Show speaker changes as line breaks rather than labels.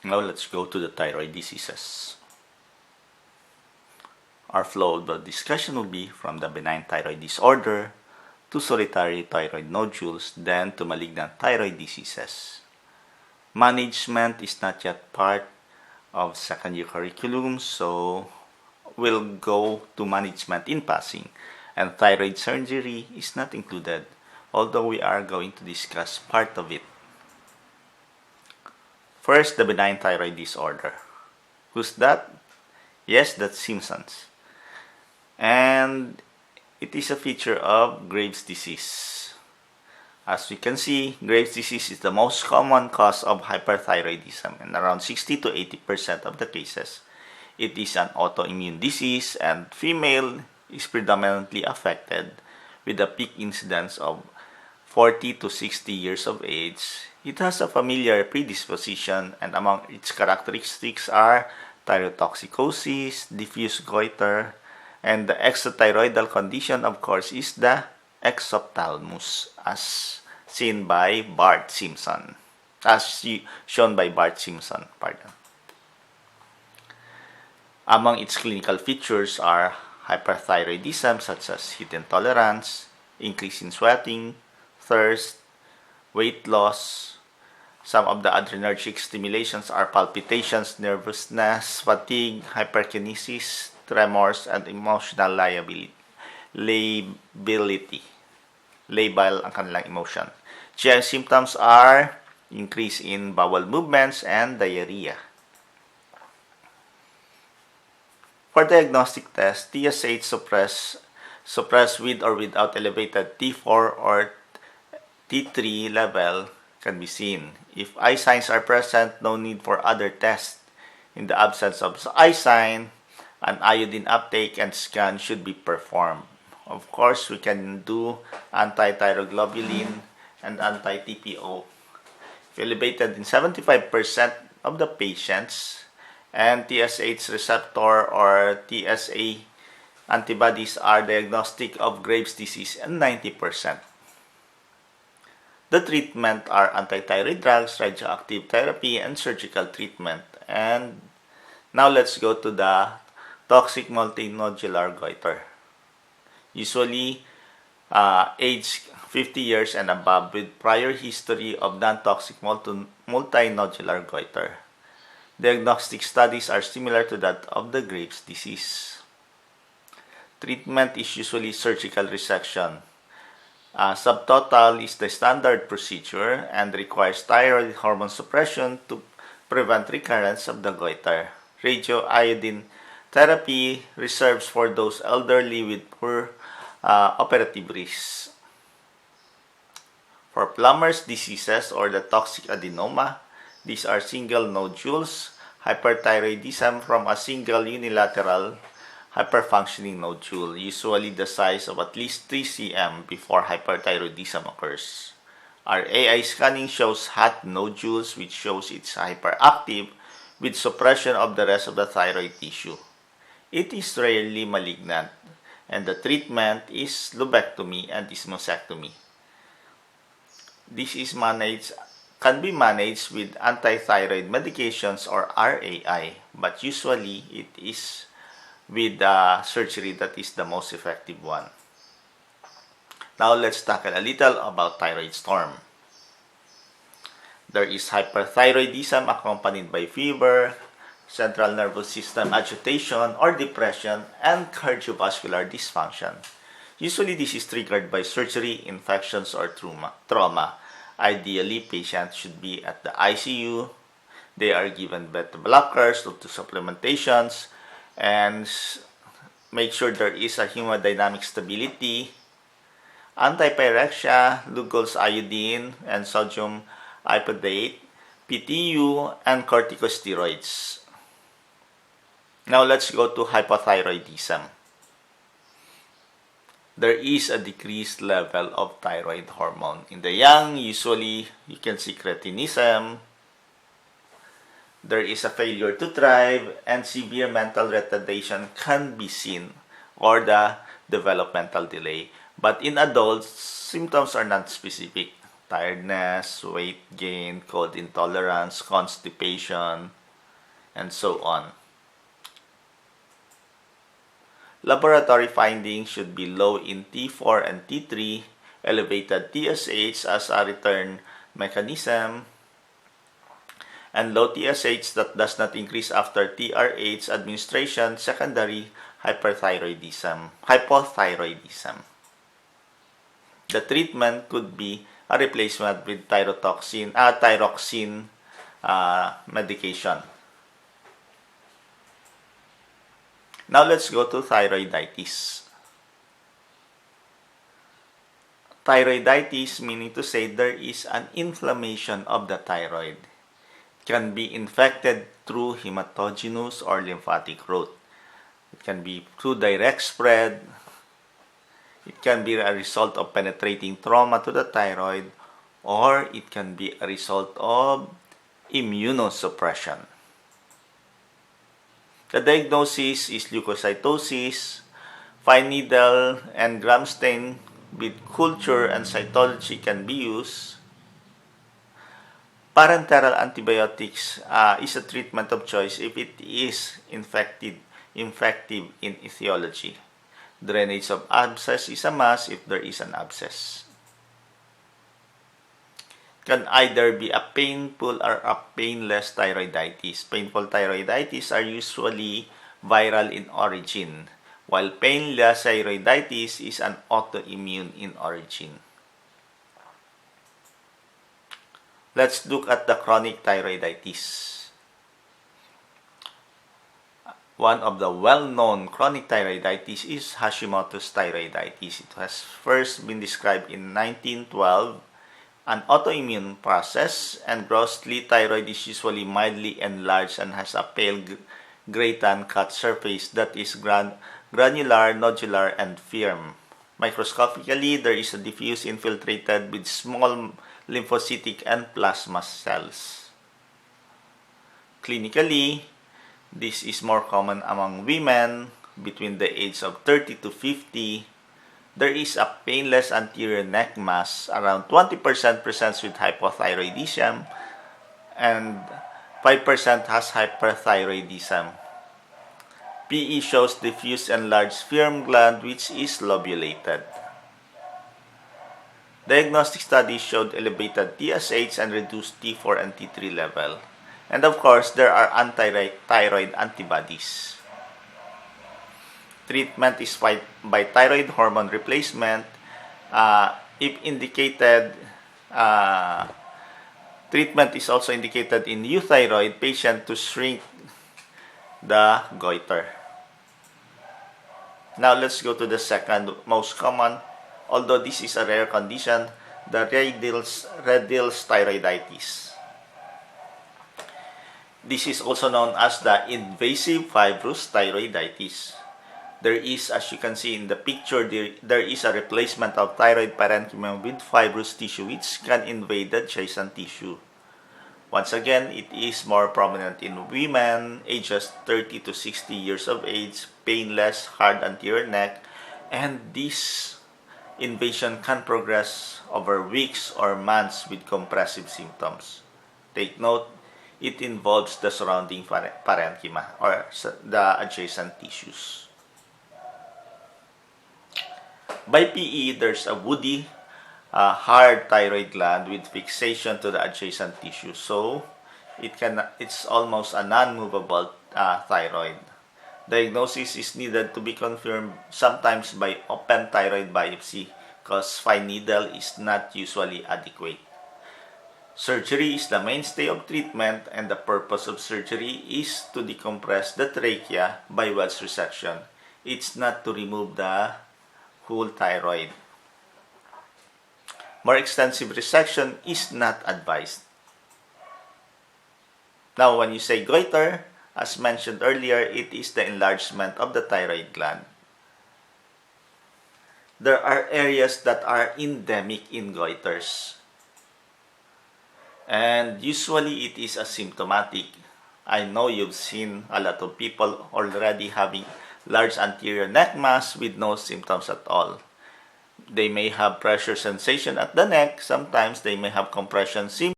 Now let's go to the thyroid diseases. Our flow of the discussion will be from the benign thyroid disorder to solitary thyroid nodules, then to malignant thyroid diseases. Management is not yet part of second-year curriculum, so we'll go to management in passing, and thyroid surgery is not included, although we are going to discuss part of it. First, the benign thyroid disorder. Who's that? Yes, that's Simpsons. And it is a feature of Graves' disease. As we can see, Graves' disease is the most common cause of hyperthyroidism in around 60 to 80% of the cases. It is an autoimmune disease, and female is predominantly affected with a peak incidence of 40 to 60 years of age. It has a familiar predisposition, and among its characteristics are thyrotoxicosis, diffuse goiter, and the exothyroidal condition, of course, is the exophthalmos, as seen by Bart Simpson. Shown by Bart Simpson, pardon. Among its clinical features are hyperthyroidism, such as heat intolerance, increase in sweating, thirst, weight loss. Some of the adrenergic stimulations are palpitations, nervousness, fatigue, hyperkinesis, tremors, and emotional lability. Labile ang kanilang emotion. GI symptoms are increase in bowel movements and diarrhea. For diagnostic tests, TSH suppressed with or without elevated T4 or T3 level can be seen. If eye signs are present, no need for other tests. In the absence of eye sign, an iodine uptake and scan should be performed. Of course, we can do anti-thyroglobulin and anti-TPO. If elevated in 75% of the patients, and TSH receptor or TSA antibodies are diagnostic of Graves' disease in 90%. The treatment are anti-thyroid drugs, radioactive therapy, and surgical treatment. And now let's go to the toxic multinodular goiter. Usually, age 50 years and above with prior history of non-toxic multinodular goiter. Diagnostic studies are similar to that of the Graves' disease. Treatment is usually surgical resection. Subtotal is the standard procedure and requires thyroid hormone suppression to prevent recurrence of the goiter. Radioiodine therapy reserves for those elderly with poor operative risks. For Plummer's diseases or the toxic adenoma, these are single nodules, hyperthyroidism from a single unilateral hyperfunctioning nodule, usually the size of at least 3 cm before hyperthyroidism occurs. Our AI scanning shows hot nodules, which shows it's hyperactive with suppression of the rest of the thyroid tissue. It is rarely malignant, and the treatment is lobectomy and isthmusectomy. This can be managed with anti-thyroid medications or RAI, but usually it is with surgery that is the most effective one. Now let's tackle a little about thyroid storm. There is hyperthyroidism accompanied by fever, central nervous system agitation or depression, and cardiovascular dysfunction. Usually this is triggered by surgery, infections, or trauma. Ideally, patients should be at the ICU. They are given beta blockers to supplementations and make sure there is a hemodynamic stability, antipyrexia, Lugol's iodine, and sodium iodate, PTU, and corticosteroids. Now let's go to hypothyroidism. There is a decreased level of thyroid hormone. In the young, usually you can see cretinism. There is a failure to thrive, and severe mental retardation can be seen, or the developmental delay. But in adults, symptoms are not specific. tiredness, weight gain, cold intolerance, constipation, and so on. Laboratory findings should be low in T4 and T3, elevated TSH as a return mechanism, and low TSH that does not increase after TRH administration, secondary hypothyroidism. The treatment could be a replacement with thyroxine medication. Now let's go to thyroiditis. Thyroiditis meaning to say there is an inflammation of the thyroid. It can be infected through hematogenous or lymphatic route. It can be through direct spread. It can be a result of penetrating trauma to the thyroid, or it can be a result of immunosuppression. The diagnosis is leukocytosis. Fine needle and gram stain with culture and cytology can be used. Parenteral antibiotics is a treatment of choice if it is infective in etiology. Drainage of abscess is a must if there is an abscess. Can either be a painful or a painless thyroiditis. Painful thyroiditis are usually viral in origin, while painless thyroiditis is an autoimmune in origin. Let's look at the chronic thyroiditis. One of the well-known chronic thyroiditis is Hashimoto's thyroiditis. It has first been described in 1912. An autoimmune process, and grossly thyroid is usually mildly enlarged and has a pale gray tan cut surface that is granular, nodular, and firm. Microscopically, there is a diffuse infiltrated with small lymphocytic and plasma cells. Clinically, this is more common among women between the age of 30 to 50. There is a painless anterior neck mass. Around 20% presents with hypothyroidism and 5% has hyperthyroidism. PE shows diffuse enlarged firm gland which is lobulated. Diagnostic studies showed elevated TSH and reduced T4 and T3 level. And of course, there are anti-thyroid antibodies. Treatment is by thyroid hormone replacement. If indicated, treatment is also indicated in euthyroid patient to shrink the goiter. Now let's go to the second most common, although this is a rare condition, the Redill's thyroiditis. This is also known as the invasive fibrous thyroiditis. There is, as you can see in the picture, there is a replacement of thyroid parenchyma with fibrous tissue which can invade the adjacent tissue. Once again, it is more prominent in women ages 30 to 60 years of age, painless, hard anterior neck, and this invasion can progress over weeks or months with compressive symptoms. Take note, it involves the surrounding parenchyma or the adjacent tissues. By PE, there's a woody, hard thyroid gland with fixation to the adjacent tissue. So, it's almost a non-movable thyroid. Diagnosis is needed to be confirmed sometimes by open thyroid biopsy because fine needle is not usually adequate. Surgery is the mainstay of treatment, and the purpose of surgery is to decompress the trachea by Wells resection. It's not to remove the whole thyroid. More extensive resection is not advised. Now, when you say goiter, as mentioned earlier, it is the enlargement of the thyroid gland. There are areas that are endemic in goiters, and usually it is asymptomatic. I know you've seen a lot of people already having large anterior neck mass with no symptoms at all. They may have pressure sensation at the neck. Sometimes they may have compression symptoms.